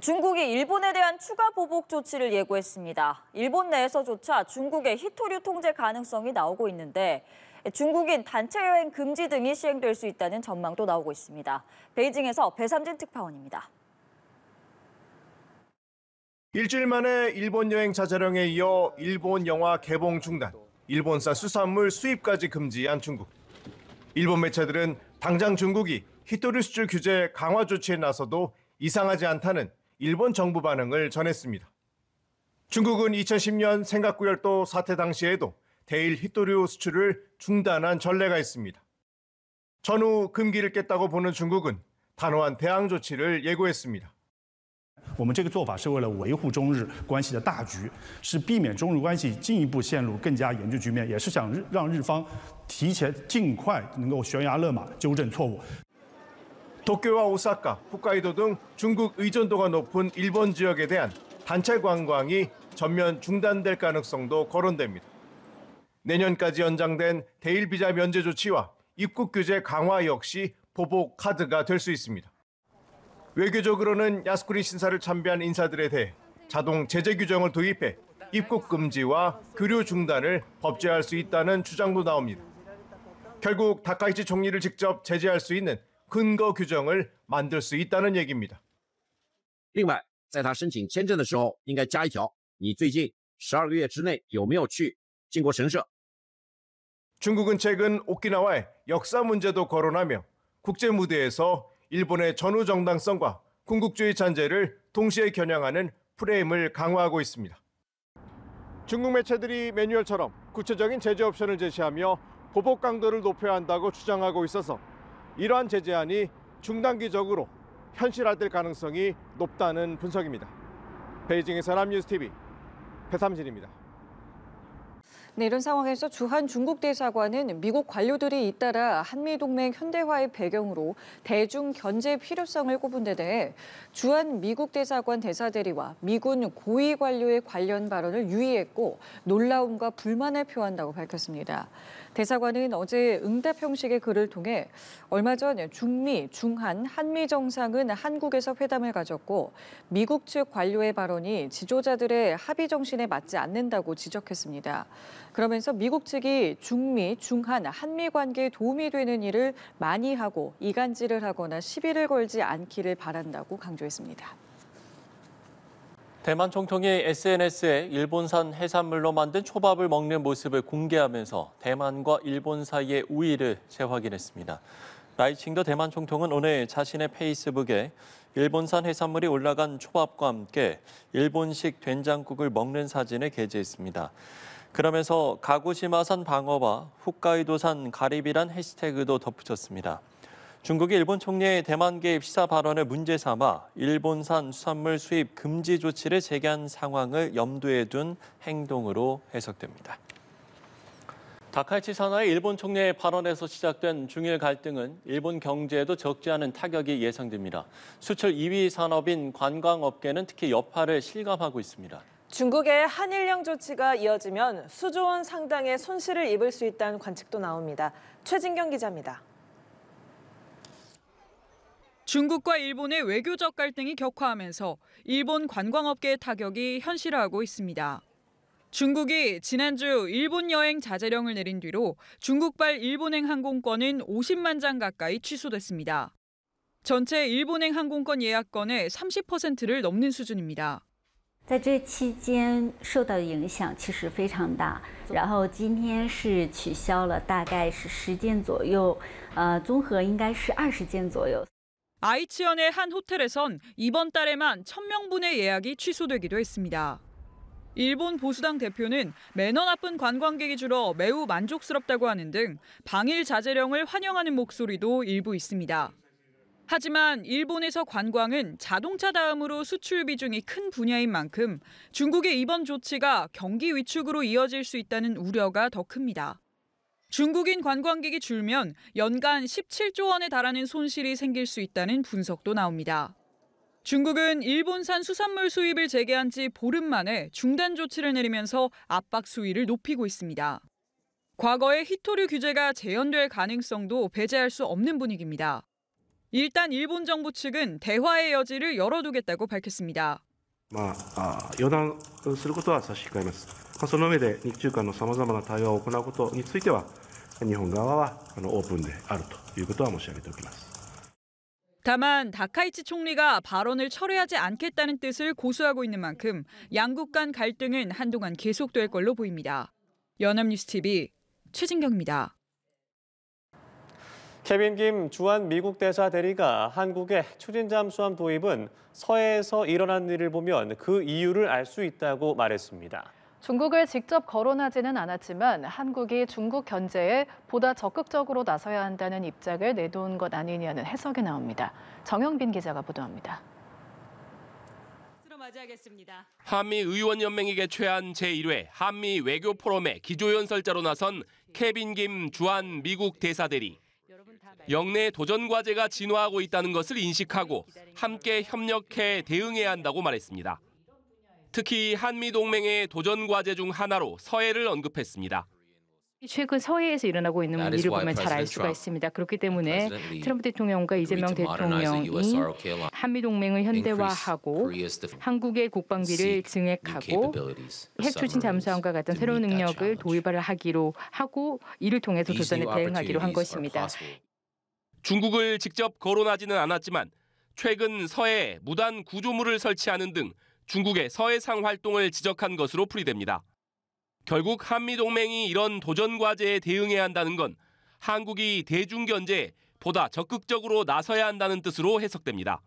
중국이 일본에 대한 추가 보복 조치를 예고했습니다. 일본 내에서조차 중국의 히토류 통제 가능성이 나오고 있는데 중국인 단체 여행 금지 등이 시행될 수 있다는 전망도 나오고 있습니다. 베이징에서 배삼진 특파원입니다. 일주일 만에 일본 여행 자제령에 이어 일본 영화 개봉 중단, 일본산 수산물 수입까지 금지한 중국. 일본 매체들은 당장 중국이 히토류 수출 규제 강화 조치에 나서도 이상하지 않다는 일본 정부 반응을 전했습니다. 중국은 2010년 생각구열도 사태 당시에도 대일 히토류 수출을 중단한 전례가 있습니다. 전후 금기를 깼다고 보는 중국은 단호한 대항 조치를 예고했습니다. 我们这个做法是为了维护中日关系的大局，是避免中日关系进一步陷入更加严峻局面，也是想让日方提前尽快能够悬崖勒马，纠正错误。 도쿄와 오사카, 홋카이도 등 중국 의존도가 높은 일본 지역에 대한 단체 관광이 전면 중단될 가능성도 거론됩니다. 내년까지 연장된 대일 비자 면제 조치와 입국 규제 강화 역시 보복 카드가 될 수 있습니다. 외교적으로는 야스쿠니 신사를 참배한 인사들에 대해 자동 제재 규정을 도입해 입국 금지와 교류 중단을 법제할 수 있다는 주장도 나옵니다. 결국 다카이치 총리를 직접 제재할 수 있는 근거 규정을 만들 수 있다는 얘기입니다. 另外，在他申请签证的时候，应该加一条：你最近12个月之内有没有去靖国神社？ 중국은 최근 오키나와의 역사 문제도 거론하며 국제 무대에서 일본의 전후 정당성과 군국주의 잔재를 동시에 겨냥하는 프레임을 강화하고 있습니다. 중국 매체들이 매뉴얼처럼 구체적인 제재 옵션을 제시하며 보복 강도를 높여야 한다고 주장하고 있어서 이러한 제재안이 중단기적으로 현실화될 가능성이 높다는 분석입니다. 베이징에서 남뉴스TV 배삼진입니다. 네, 이런 상황에서 주한 중국 대사관은 미국 관료들이 잇따라 한미동맹 현대화의 배경으로 대중 견제 필요성을 꼽은 데 대해 주한 미국 대사관 대사대리와 미군 고위 관료의 관련 발언을 유의했고 놀라움과 불만을 표한다고 밝혔습니다. 대사관은 어제 응답 형식의 글을 통해 얼마 전 중미, 중한, 한미 정상은 한국에서 회담을 가졌고 미국 측 관료의 발언이 지도자들의 합의 정신에 맞지 않는다고 지적했습니다. 그러면서 미국 측이 중미, 중한, 한미 관계에 도움이 되는 일을 많이 하고 이간질을 하거나 시비를 걸지 않기를 바란다고 강조했습니다. 대만 총통이 SNS에 일본산 해산물로 만든 초밥을 먹는 모습을 공개하면서 대만과 일본 사이의 우위를 재확인했습니다. 라이칭더 대만 총통은 오늘 자신의 페이스북에 일본산 해산물이 올라간 초밥과 함께 일본식 된장국을 먹는 사진을 게재했습니다. 그러면서 가고시마산 방어와 홋카이도산 가리비란 해시태그도 덧붙였습니다. 중국이 일본 총리의 대만 개입 시사 발언을 문제 삼아 일본산 수산물 수입 금지 조치를 제기한 상황을 염두에 둔 행동으로 해석됩니다. 다카이치 산하의 일본 총리의 발언에서 시작된 중일 갈등은 일본 경제에도 적지 않은 타격이 예상됩니다. 수출 2위 산업인 관광업계는 특히 여파를 실감하고 있습니다. 중국의 한일령 조치가 이어지면 수조 원 상당의 손실을 입을 수 있다는 관측도 나옵니다. 최진경 기자입니다. 중국과 일본의 외교적 갈등이 격화하면서 일본 관광업계의 타격이 현실화하고 있습니다. 중국이 지난주 일본 여행 자제령을 내린 뒤로 중국발 일본행 항공권은 50만 장 가까이 취소됐습니다. 전체 일본행 항공권 예약건의 30%를 넘는 수준입니다. 在这期间受到的影响其实非常大，然后今天是取消了大概是10件左右，综合应该是20件左右。 아이치현의 한 호텔에선 이번 달에만 1,000명분의 예약이 취소되기도 했습니다. 일본 보수당 대표는 매너 나쁜 관광객이 줄어 매우 만족스럽다고 하는 등 방일 자제령을 환영하는 목소리도 일부 있습니다. 하지만 일본에서 관광은 자동차 다음으로 수출 비중이 큰 분야인 만큼 중국의 이번 조치가 경기 위축으로 이어질 수 있다는 우려가 더 큽니다. 중국인 관광객이 줄면 연간 17조 원에 달하는 손실이 생길 수 있다는 분석도 나옵니다. 중국은 일본산 수산물 수입을 재개한 지 보름 만에 중단 조치를 내리면서 압박 수위를 높이고 있습니다. 과거의 히토류 규제가 재연될 가능성도 배제할 수 없는 분위기입니다. 일단 일본 정부 측은 대화의 여지를 열어두겠다고 밝혔습니다. 予断することは差し控えます。その上で日中間のさまざまな対話を行うことについては日本側はオープンであるということは申し上げておきます。 다만 다카이치 총리가 발언을 철회하지 않겠다는 뜻을 고수하고 있는 만큼 양국 간 갈등은 한동안 계속될 걸로 보입니다. 연합뉴스TV 최진경입니다. 케빈 김 주한 미국 대사 대리가 한국의 추진 잠수함 도입은 서해에서 일어난 일을 보면 그 이유를 알 수 있다고 말했습니다. 중국을 직접 거론하지는 않았지만 한국이 중국 견제에 보다 적극적으로 나서야 한다는 입장을 내놓은 것 아니냐는 해석이 나옵니다. 정영빈 기자가 보도합니다. 한미의원연맹이 개최한 제1회 한미 외교 포럼의 기조연설자로 나선 케빈 김 주한 미국 대사대리. 영내 도전 과제가 진화하고 있다는 것을 인식하고 함께 협력해 대응해야 한다고 말했습니다. 특히 한미동맹의 도전 과제 중 하나로 서해를 언급했습니다. 최근 서해에서 일어나고 있는 일을 보면 잘 알 수가 있습니다. 그렇기 때문에 트럼프 대통령과 이재명 대통령이 한미동맹을 현대화하고 한국의 국방비를 증액하고 핵 추진 잠수함과 같은 새로운 능력을 도입을 하기로 하고 이를 통해서 도전에 대응하기로 한 것입니다. 중국을 직접 거론하지는 않았지만 최근 서해에 무단 구조물을 설치하는 등 중국의 서해상 활동을 지적한 것으로 풀이됩니다. 결국 한미동맹이 이런 도전 과제에 대응해야 한다는 건 한국이 대중견제에 보다 적극적으로 나서야 한다는 뜻으로 해석됩니다.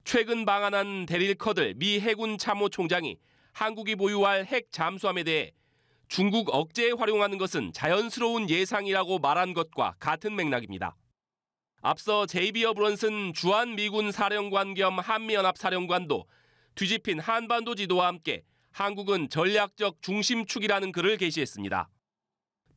최근 방한한 데릴 커들 미 해군 참모총장이 한국이 보유할 핵 잠수함에 대해 중국 억제에 활용하는 것은 자연스러운 예상이라고 말한 것과 같은 맥락입니다. 앞서 제이비 어브런슨 주한 미군 사령관 겸 한미연합 사령관도 뒤집힌 한반도 지도와 함께 한국은 전략적 중심축이라는 글을 게시했습니다.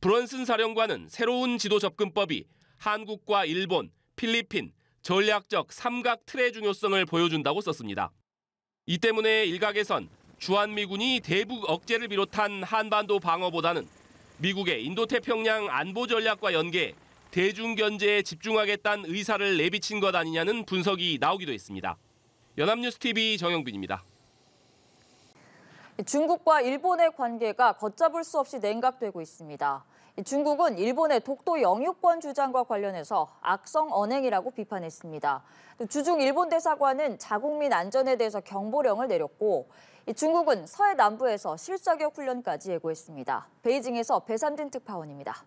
브런슨 사령관은 새로운 지도 접근법이 한국과 일본, 필리핀, 전략적 삼각 틀의 중요성을 보여준다고 썼습니다. 이 때문에 일각에선 주한미군이 대북 억제를 비롯한 한반도 방어보다는 미국의 인도태평양 안보 전략과 연계해 대중견제에 집중하겠다는 의사를 내비친 것 아니냐는 분석이 나오기도 했습니다. 연합뉴스TV 정영빈입니다. 중국과 일본의 관계가 걷잡을 수 없이 냉각되고 있습니다. 중국은 일본의 독도 영유권 주장과 관련해서 악성 언행이라고 비판했습니다. 주중 일본 대사관은 자국민 안전에 대해서 경보령을 내렸고 중국은 서해 남부에서 실사격 훈련까지 예고했습니다. 베이징에서 배삼진 특파원입니다.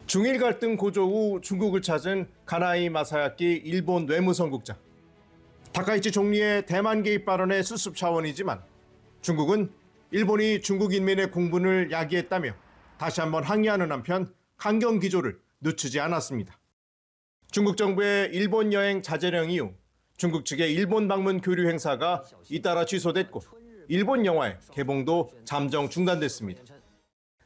중일 갈등 고조 후 중국을 찾은 가나이 마사야키 일본 외무성국장. 다카이치 총리의 대만 개입 발언의 수습 차원이지만 중국은 일본이 중국 인민의 공분을 야기했다며 다시 한번 항의하는 한편 강경 기조를 늦추지 않았습니다. 중국 정부의 일본 여행 자제령 이후 중국 측의 일본 방문 교류 행사가 잇따라 취소됐고 일본 영화의 개봉도 잠정 중단됐습니다.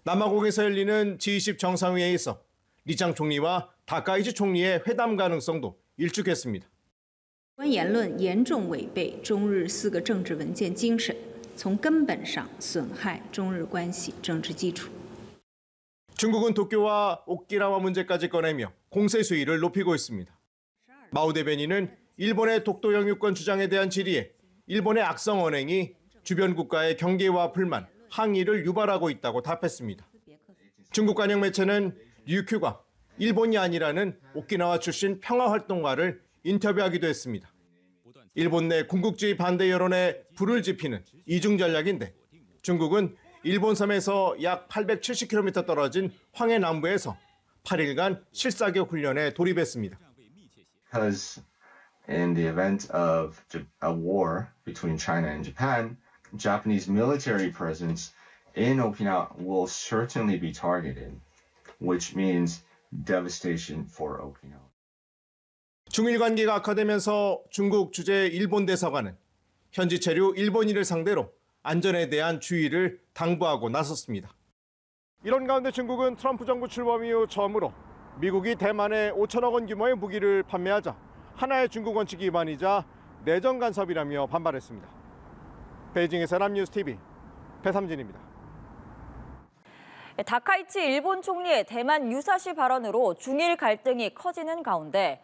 남아공에서 열리는 G20 정상회의에서 리창 총리와 다카이치 총리의 회담 가능성도 일축했습니다. 言论严重违背中日4个政治文件精神，从根本上损害中日关系政治基础。 중국은 도쿄와 오키나와 문제까지 꺼내며 공세 수위를 높이고 있습니다. 마오 대변인은 일본의 독도 영유권 주장에 대한 질의에 일본의 악성 언행이 주변 국가의 경계와 불만, 항의를 유발하고 있다고 답했습니다. 중국 관영 매체는 류큐가 일본이 아니라는 오키나와 출신 평화활동가를 인터뷰하기도 했습니다. 일본 내 군국주의 반대 여론에 불을 지피는 이중 전략인데 중국은 일본 섬에서 약 870km 떨어진 황해 남부에서 8일간 실사격 훈련에 돌입했습니다. Because in the event of a war between China and Japan, Japanese military presence in Okinawa will certainly be targeted, which means devastation for Okinawa. 중일 관계가 악화되면서 중국 주재 일본 대사관은 현지 체류 일본인을 상대로 안전에 대한 주의를 당부하고 나섰습니다. 이런 가운데 중국은 트럼프 정부 출범 이후 처음으로 미국이 대만에 5천억 원 규모의 무기를 판매하자 하나의 중국 원칙 위반이자 내정 간섭이라며 반발했습니다. 베이징에서 연합뉴스TV 배삼진입니다. 다카이치 일본 총리의 대만 유사시 발언으로 중일 갈등이 커지는 가운데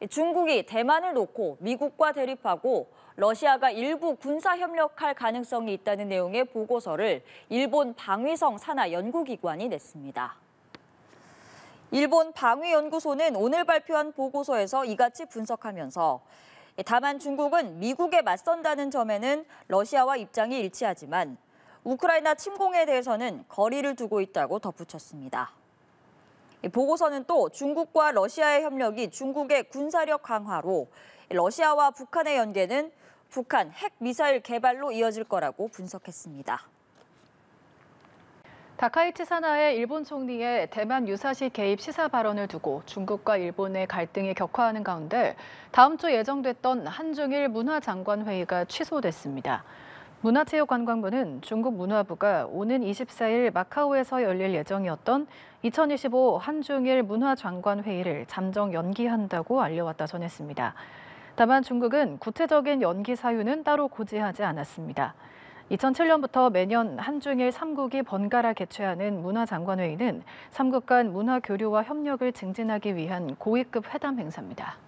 중국이 대만을 놓고 미국과 대립하고 러시아가 일부 군사 협력할 가능성이 있다는 내용의 보고서를 일본 방위성 산하 연구기관이 냈습니다. 일본 방위연구소는 오늘 발표한 보고서에서 이같이 분석하면서 다만 중국은 미국에 맞선다는 점에는 러시아와 입장이 일치하지만 우크라이나 침공에 대해서는 거리를 두고 있다고 덧붙였습니다. 보고서는 또 중국과 러시아의 협력이 중국의 군사력 강화로 러시아와 북한의 연계는 북한 핵 미사일 개발로 이어질 거라고 분석했습니다. 다카이치 산하의 일본 총리의 대만 유사시 개입 시사 발언을 두고 중국과 일본의 갈등이 격화하는 가운데 다음 주 예정됐던 한중일 문화장관 회의가 취소됐습니다. 문화체육관광부는 중국 문화부가 오는 24일 마카오에서 열릴 예정이었던 2025 한중일 문화장관 회의를 잠정 연기한다고 알려왔다 전했습니다. 다만 중국은 구체적인 연기 사유는 따로 고지하지 않았습니다. 2007년부터 매년 한중일 3국이 번갈아 개최하는 문화장관회의는 3국 간 문화 교류와 협력을 증진하기 위한 고위급 회담 행사입니다.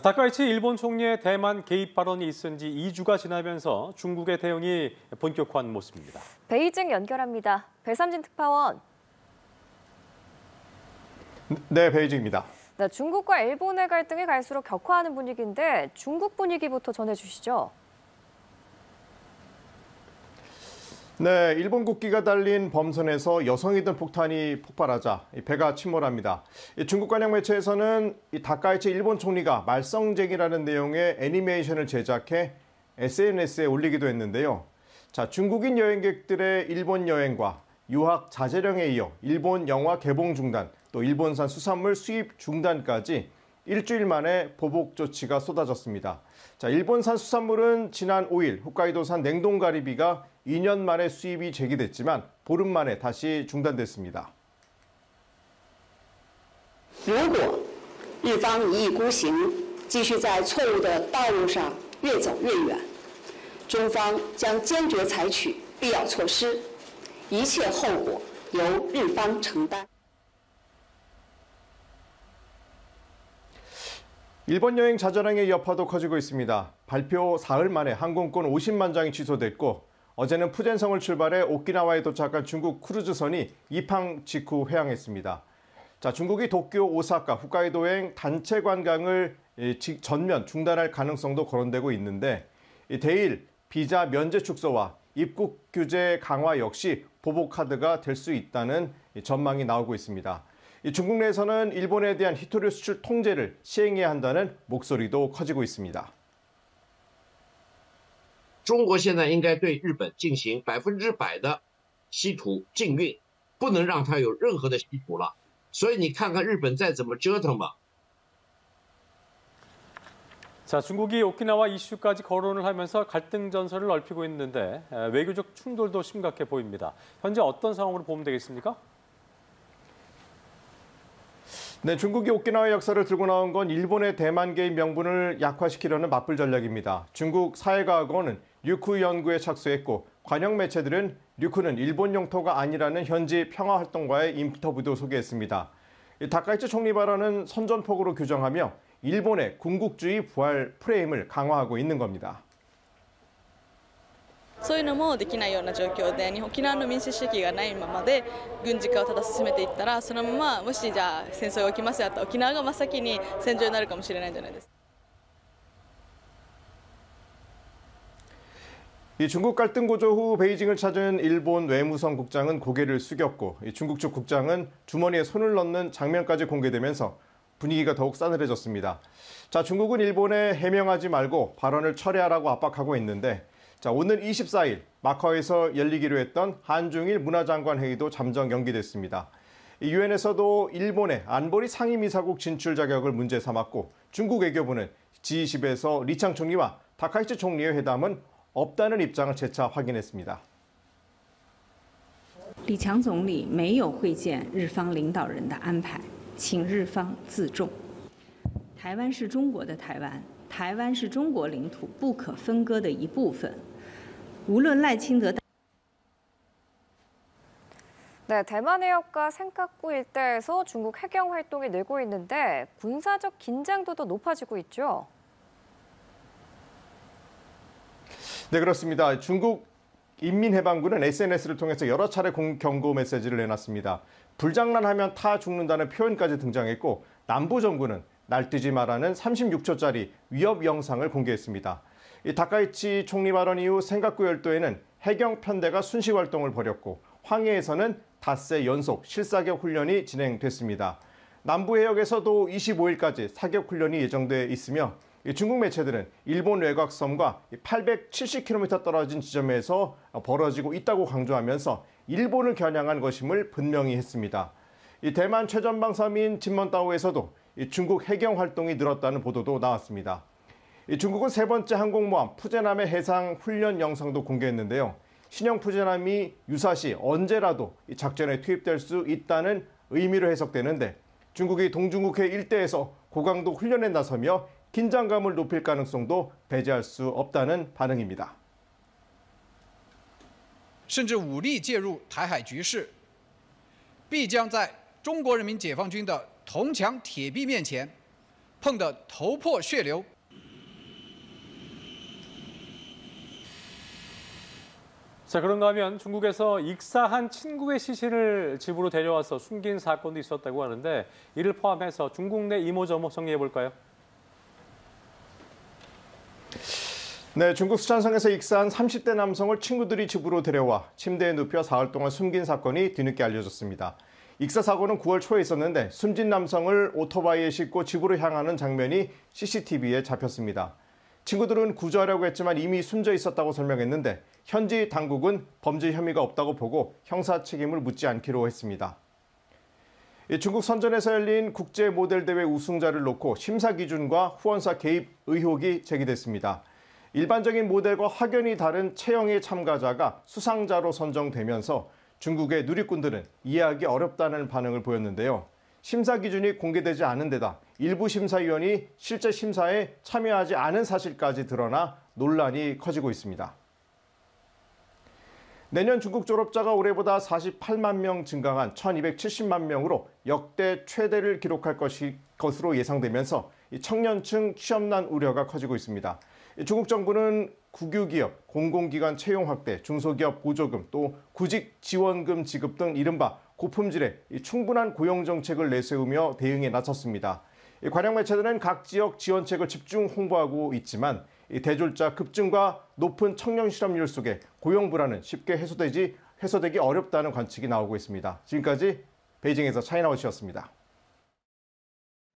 다카이치 일본 총리의 대만 개입 발언이 있은 지 2주가 지나면서 중국의 대응이 본격화한 모습입니다. 베이징 연결합니다. 배삼진 특파원. 네, 베이징입니다. 네, 중국과 일본의 갈등이 갈수록 격화하는 분위기인데 중국 분위기부터 전해주시죠. 네, 일본 국기가 달린 범선에서 여성이 든 폭탄이 폭발하자 배가 침몰합니다. 중국 관영 매체에서는 다카이치 일본 총리가 말썽쟁이라는 내용의 애니메이션을 제작해 SNS에 올리기도 했는데요. 자, 중국인 여행객들의 일본 여행과 유학 자제령에 이어 일본 영화 개봉 중단, 또 일본산 수산물 수입 중단까지 일주일 만에 보복 조치가 쏟아졌습니다. 자, 일본산 수산물은 지난 5일 홋카이도산 냉동가리비가 2년 만에 수입이 재개됐지만 보름 만에 다시 중단됐습니다. 如果日方一意孤行，继续在错误的道路上越走越远，中方将坚决采取必要措施，一切后果由日方承担。 일본 여행 자제령의 여파도 커지고 있습니다. 발표 사흘 만에 항공권 50만 장이 취소됐고 어제는 푸젠성을 출발해 오키나와에 도착한 중국 크루즈선이 입항 직후 회항했습니다. 자, 중국이 도쿄, 오사카, 홋카이도행 단체 관광을 전면 중단할 가능성도 거론되고 있는데 대일 비자 면제 축소와 입국 규제 강화 역시 보복 카드가 될 수 있다는 전망이 나오고 있습니다. 중국 내에서는 일본에 대한 히토류 수출 통제를 시행해야 한다는 목소리도 커지고 있습니다. 中国现在应该对日本进行100%的稀土禁运，不能让它有任何的稀土了。所以你看看日本再怎么折腾吧。 자, 중국이 오키나와 이슈까지 거론을 하면서 갈등 전선을 넓히고 있는데 외교적 충돌도 심각해 보입니다. 현재 어떤 상황으로 보면 되겠습니까? 네, 중국이 오키나와 역사를 들고 나온 건 일본의 대만 개입 명분을 약화시키려는 맞불 전략입니다. 중국 사회과학원은 류쿠 연구에 착수했고 관영 매체들은 류쿠는 일본 영토가 아니라는 현지 평화활동가의 인터뷰도 소개했습니다. 다카이치 총리 발언은 선전포고로 규정하며 일본의 군국주의 부활 프레임을 강화하고 있는 겁니다. そういうのもできないような状況で、沖縄の民主主義がないままで軍事化をただ進めていったら、そのままもしじゃあ戦争が起きますよと沖縄が真っ先に戦場になるかもしれないんじゃないですか。 이 중국 갈등 고조 후 베이징을 찾은 일본 외무성 국장은 고개를 숙였고 중국 측 국장은 주머니에 손을 넣는 장면까지 공개되면서 분위기가 더욱 싸늘해졌습니다. 자, 중국은 일본에 해명하지 말고 발언을 철회하라고 압박하고 있는데 자, 오늘 24일 마카오에서 열리기로 했던 한중일 문화장관 회의도 잠정 연기됐습니다. 유엔에서도 일본의 안보리 상임이사국 진출 자격을 문제 삼았고 중국 외교부는 G20에서 리창 총리와 다카이치 총리의 회담은 없다는 입장을 재차 확인했습니다. 李强总理没有会见日方领导人的安排，请日方自重。台湾是中国的台湾，台湾是中国领土不可分割的一部分。无论赖清德。 네, 대만 해협과 센카쿠 일대에서 중국 해경 활동이 늘고 있는데 군사적 긴장도도 높아지고 있죠. 네, 그렇습니다. 중국 인민해방군은 SNS를 통해서 여러 차례 경고 메시지를 내놨습니다. 불장난하면 타 죽는다는 표현까지 등장했고 남부정부는 날뛰지 마라는 36초짜리 위협 영상을 공개했습니다. 이 다카이치 총리 발언 이후 센카쿠 열도에는 해경 편대가 순시 활동을 벌였고 황해에서는 닷새 연속 실사격 훈련이 진행됐습니다. 남부 해역에서도 25일까지 사격 훈련이 예정돼 있으며 중국 매체들은 일본 외곽섬과 870km 떨어진 지점에서 벌어지고 있다고 강조하면서 일본을 겨냥한 것임을 분명히 했습니다. 대만 최전방 섬인 진먼다오에서도 중국 해경 활동이 늘었다는 보도도 나왔습니다. 중국은 세 번째 항공모함 푸제남의 해상 훈련 영상도 공개했는데요. 신형 푸제남이 유사시 언제라도 작전에 투입될 수 있다는 의미로 해석되는데 중국이 동중국해 일대에서 고강도 훈련에 나서며 긴장감을 높일 가능성도 배제할 수 없다는 반응입니다. 甚至武力介入台海局势，必将在中国人民解放军的铜墙铁壁面前碰得头破血流。 자, 그런가 하면 중국에서 익사한 친구의 시신을 집으로 데려와서 숨긴 사건도 있었다고 하는데 이를 포함해서 중국 내 이모저모 정리해 볼까요? 네, 중국 수찬성에서 익사한 30대 남성을 친구들이 집으로 데려와 침대에 눕혀 사흘 동안 숨긴 사건이 뒤늦게 알려졌습니다. 익사 사고는 9월 초에 있었는데 숨진 남성을 오토바이에 싣고 집으로 향하는 장면이 CCTV에 잡혔습니다. 친구들은 구조하려고 했지만 이미 숨져 있었다고 설명했는데 현지 당국은 범죄 혐의가 없다고 보고 형사 책임을 묻지 않기로 했습니다. 중국 선전에서 열린 국제 모델 대회 우승자를 놓고 심사 기준과 후원사 개입 의혹이 제기됐습니다. 일반적인 모델과 확연히 다른 체형의 참가자가 수상자로 선정되면서 중국의 누리꾼들은 이해하기 어렵다는 반응을 보였는데요. 심사 기준이 공개되지 않은 데다 일부 심사위원이 실제 심사에 참여하지 않은 사실까지 드러나 논란이 커지고 있습니다. 내년 중국 졸업자가 올해보다 48만 명 증가한 1270만 명으로 역대 최대를 기록할 것으로 예상되면서 청년층 취업난 우려가 커지고 있습니다. 중국 정부는 국유기업, 공공기관 채용 확대, 중소기업 보조금, 또 구직 지원금 지급 등 이른바 고품질의 충분한 고용 정책을 내세우며 대응에 나섰습니다. 관영 매체들은 각 지역 지원책을 집중 홍보하고 있지만 대졸자 급증과 높은 청년 실업률 속에 고용 불안은 쉽게 해소되기 어렵다는 관측이 나오고 있습니다. 지금까지 베이징에서 차이나워치였습니다.